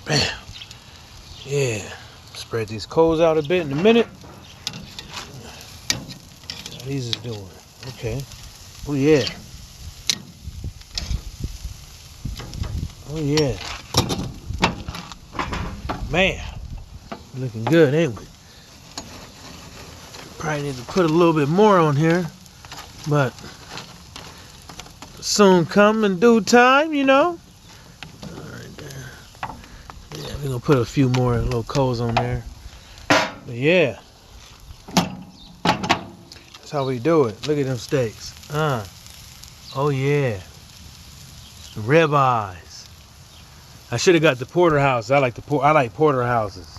Bam. Yeah. Spread these coals out a bit in a minute. How these is doing. Okay. Oh yeah. Oh yeah. Man. Looking good, ain't we? Probably need to put a little bit more on here. But soon come in due time, you know. Alright there. Yeah, we're gonna put a few more little coals on there. But yeah. That's how we do it. Look at them steaks. Oh yeah. Rib eyes. I should have got the porterhouse. I like porterhouses.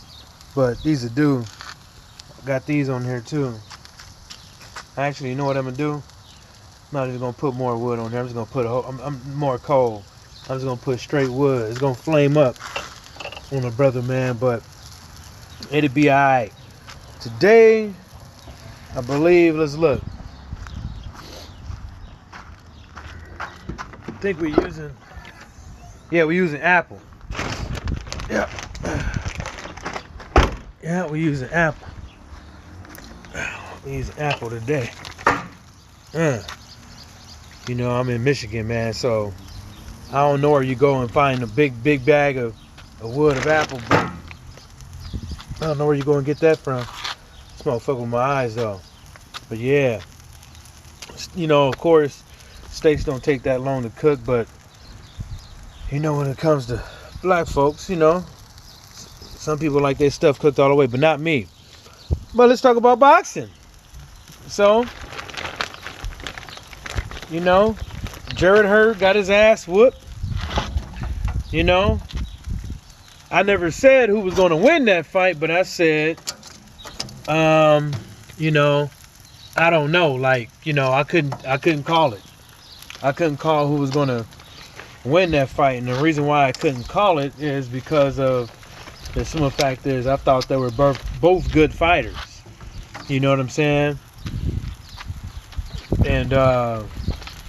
But these are due. Got these on here too. Actually, you know what I'm gonna do? I'm not just gonna put more wood on there. I'm just gonna put I'm more coal. I'm just gonna put straight wood. It's gonna flame up on a brother, man, but it'll be alright. Today, I believe, let's look. I think we're using apple. Yeah. Yeah, we're using apple. We use apple today. You know, I'm in Michigan, man, so I don't know where you go and find a big bag of wood of apple, but I don't know where you go and get that from. This motherfucker with my eyes, though. But yeah, you know, of course, steaks don't take that long to cook, but you know, when it comes to black folks, you know, some people like their stuff cooked all the way, but not me. But let's talk about boxing. So, you know, Jared Hurd got his ass whooped. You know, I never said who was going to win that fight, but I said, you know, I don't know. Like, you know, I couldn't call it. I couldn't call who was going to win that fight, and the reason why I couldn't call it is because of the simple fact is I thought they were both good fighters. You know what I'm saying? And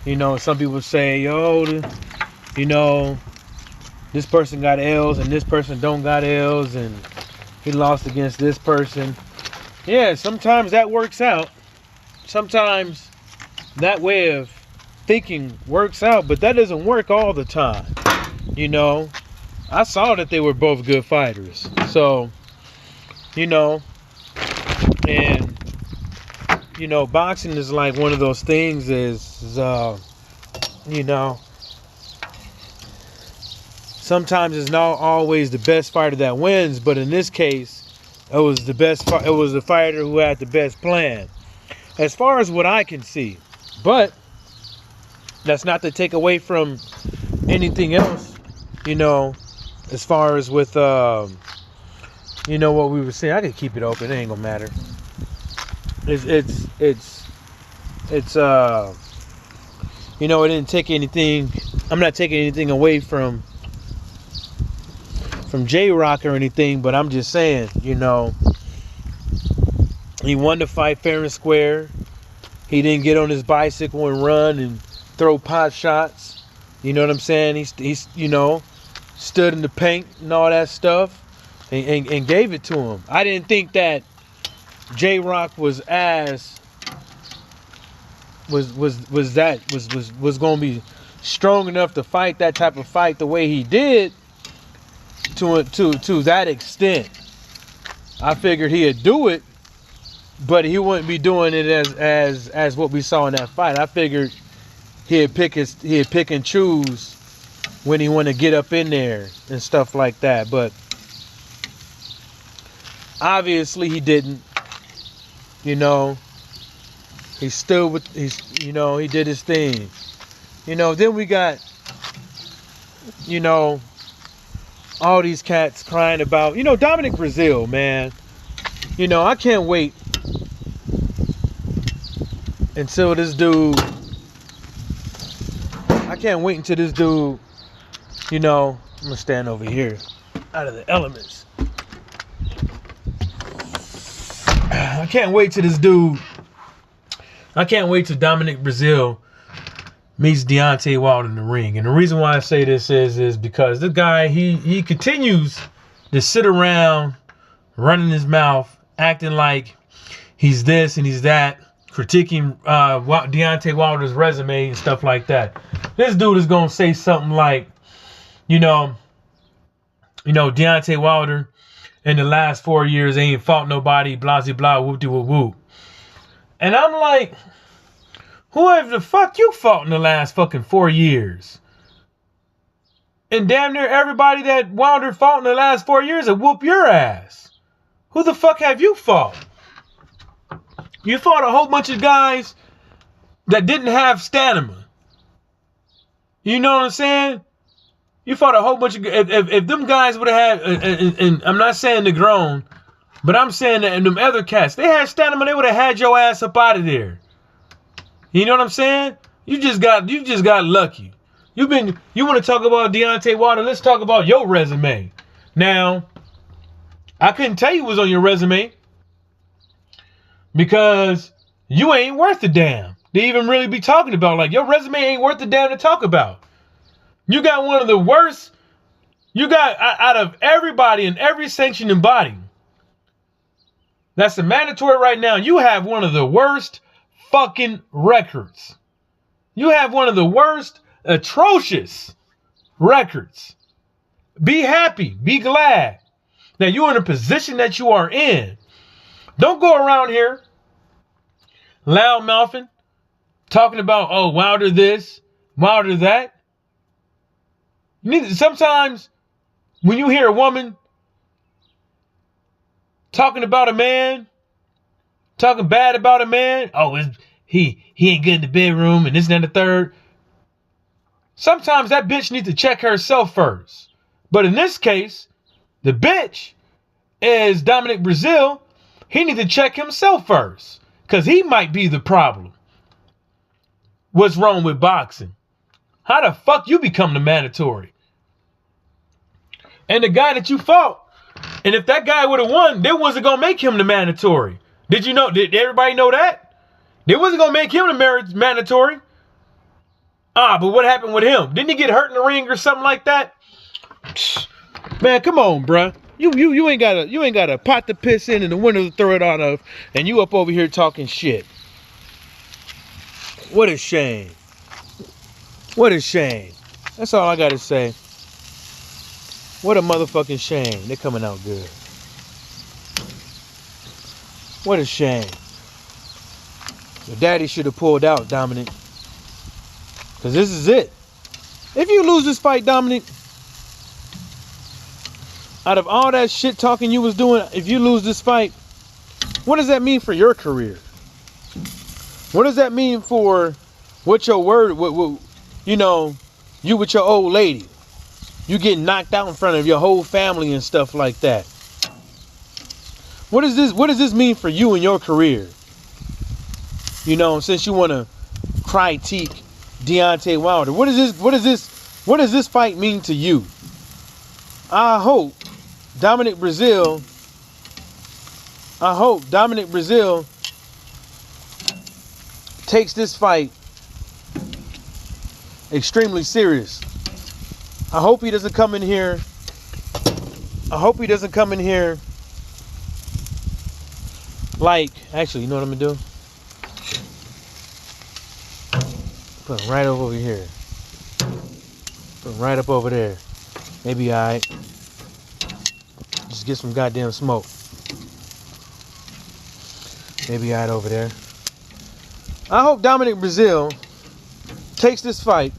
you know, some people say, yo, you know, this person got L's and this person don't got L's, and he lost against this person. Yeah, sometimes that works out. Sometimes that way of thinking works out, but that doesn't work all the time. You know, I saw that they were both good fighters. So, you know, and you know, boxing is like one of those things you know, sometimes it's not always the best fighter that wins, but in this case, it was the fighter who had the best plan, as far as what I can see. But that's not to take away from anything else, you know, as far as with you know what we were saying. I could keep it open, it ain't gonna matter. It's you know, it didn't take anything. I'm not taking anything away from J-Rock or anything, but I'm just saying, you know, he won the fight fair and square. He didn't get on his bicycle and run and throw pot shots. You know what I'm saying? He's you know, stood in the paint and all that stuff and gave it to him. I didn't think that J-Rock was gonna be strong enough to fight that type of fight the way he did to that extent. I figured he'd do it, but he wouldn't be doing it as what we saw in that fight. I figured he'd pick and choose when he want to get up in there and stuff like that, but obviously he didn't. You know, he did his thing. You know, then we got, you know, all these cats crying about, you know, Dominic Brazil, man. You know, I can't wait until this dude, you know, I'm gonna stand over here out of the elements. I can't wait till Dominic Brazil meets Deontay Wilder in the ring. And the reason why I say this is because the guy, he continues to sit around running his mouth, acting like he's this and he's that, critiquing Deontay Wilder's resume and stuff like that. This dude is going to say something like, Deontay Wilder in the last 4 years ain't fought nobody, blah, blah, blah, whoop, whoop, whoop. And I'm like, whoever the fuck you fought in the last fucking 4 years? And damn near everybody that Wilder fought in the last 4 years will whoop your ass. Who the fuck have you fought? You fought a whole bunch of guys that didn't have stamina. You know what I'm saying? You fought a whole bunch of... If them guys would have had... And I'm not saying they're grown, but I'm saying that in them other cats, they had stamina, they would have had your ass up out of there. You know what I'm saying? You just got lucky. You want to talk about Deontay Wilder? Let's talk about your resume. Now, I couldn't tell you what was on your resume because you ain't worth a damn to even really be talking about. Like, your resume ain't worth a damn to talk about. You got one of the worst. You got, out of everybody in every sanctioning body that's a mandatory right now, you have one of the worst fucking records. You have one of the worst, atrocious records. Be happy, be glad that you're in a position that you are in. Don't go around here loud mouthing, talking about, oh, Wilder this, Wilder that. Sometimes when you hear a woman talking about a man, talking bad about a man, oh, he ain't good in the bedroom and this and that and the third. Sometimes that bitch needs to check herself first. But in this case, the bitch is Dominic Brazil. He needs to check himself first because he might be the problem. What's wrong with boxing? How the fuck you become the mandatory? And the guy that you fought, and if that guy would have won, they wasn't going to make him the mandatory. Did you know? Did everybody know that? They wasn't going to make him the mandatory. But what happened with him? Didn't he get hurt in the ring or something like that? Man, come on, bruh. You ain't got a pot to piss in and a window to throw it out of, and you up over here talking shit. What a shame. What a shame. That's all I got to say. What a motherfucking shame. They're coming out good. What a shame. Your daddy should have pulled out, Dominic. Because this is it. If you lose this fight, Dominic, out of all that shit talking you was doing, if you lose this fight, what does that mean for your career? What does that mean for what your word, you with your old lady? You getting knocked out in front of your whole family and stuff like that. What does this mean for you and your career? Since you want to critique Deontay Wilder, what does this fight mean to you? I hope Dominic Brazil takes this fight extremely serious. I hope he doesn't come in here. Like, actually, you know what I'm gonna do? Put him right over here. Put him right up over there. Maybe alright. Just get some goddamn smoke. Maybe alright over there. I hope Dominic Brazil takes this fight,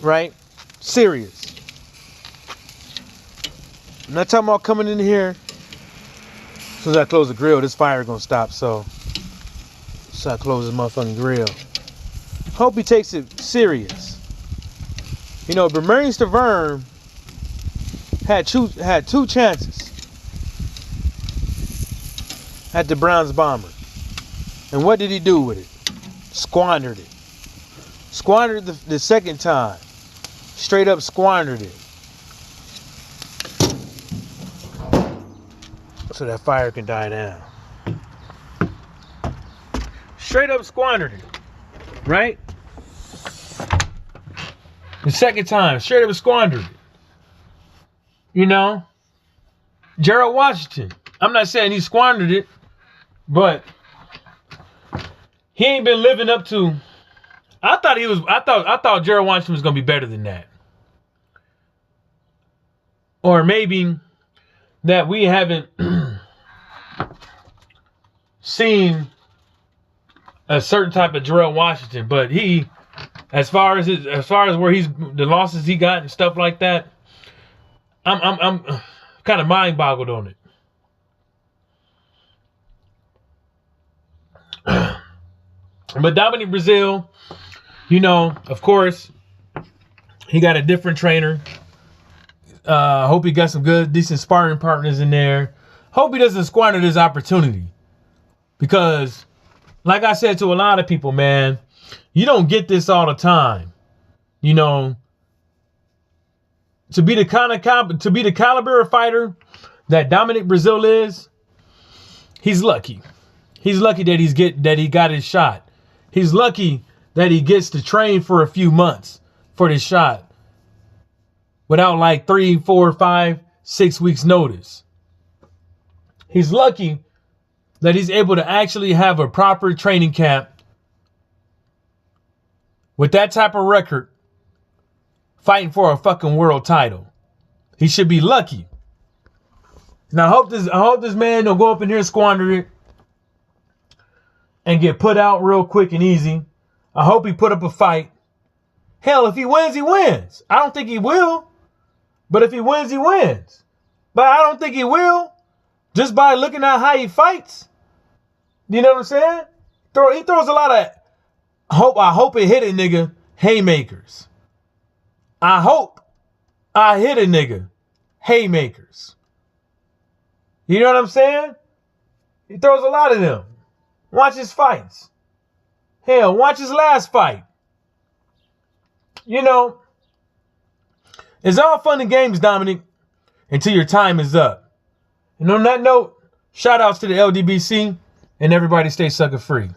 right, serious. I'm not talking about coming in here. As soon as I close the grill, this fire gonna stop. So I close this motherfucking grill. Hope he takes it serious. Bermarius Taverne had two chances at the Browns bomber. And what did he do with it? Squandered it. Squandered the second time. Straight up squandered it. So that fire can die down. Straight up squandered it. Right? The second time, straight up squandered it. You know? Gerald Washington. I'm not saying he squandered it, but he ain't been living up to. I thought Gerald Washington was gonna be better than that. Or maybe that we haven't seen a certain type of Gerald Washington, but he, as far as where he's the losses he got and stuff like that, I'm kind of mind boggled on it. But Dominic Brazil, you know, of course, he got a different trainer. Hope he got some good, decent sparring partners in there. Hope he doesn't squander this opportunity. Because, like I said to a lot of people, man, you don't get this all the time. You know, to be the caliber of fighter that Dominic Brazil is, he's lucky. He's lucky that he got his shot. He's lucky that he gets to train for a few months for this shot without like 3, 4, 5, 6 weeks notice. He's lucky that he's able to actually have a proper training camp with that type of record fighting for a fucking world title. He should be lucky. Now I hope this man don't go up in here and squander it and get put out real quick and easy. I hope he put up a fight. Hell, if he wins, he wins. I don't think he will. But if he wins, he wins. But I don't think he will. Just by looking at how he fights. You know what I'm saying? He throws a lot of I hope it hit a nigga haymakers. I hope I hit a nigga haymakers. You know what I'm saying? He throws a lot of them. Watch his fights. Hell, watch his last fight. You know, it's all fun and games, Dominic, until your time is up. And on that note, shout outs to the LDBC and everybody stay sucker free.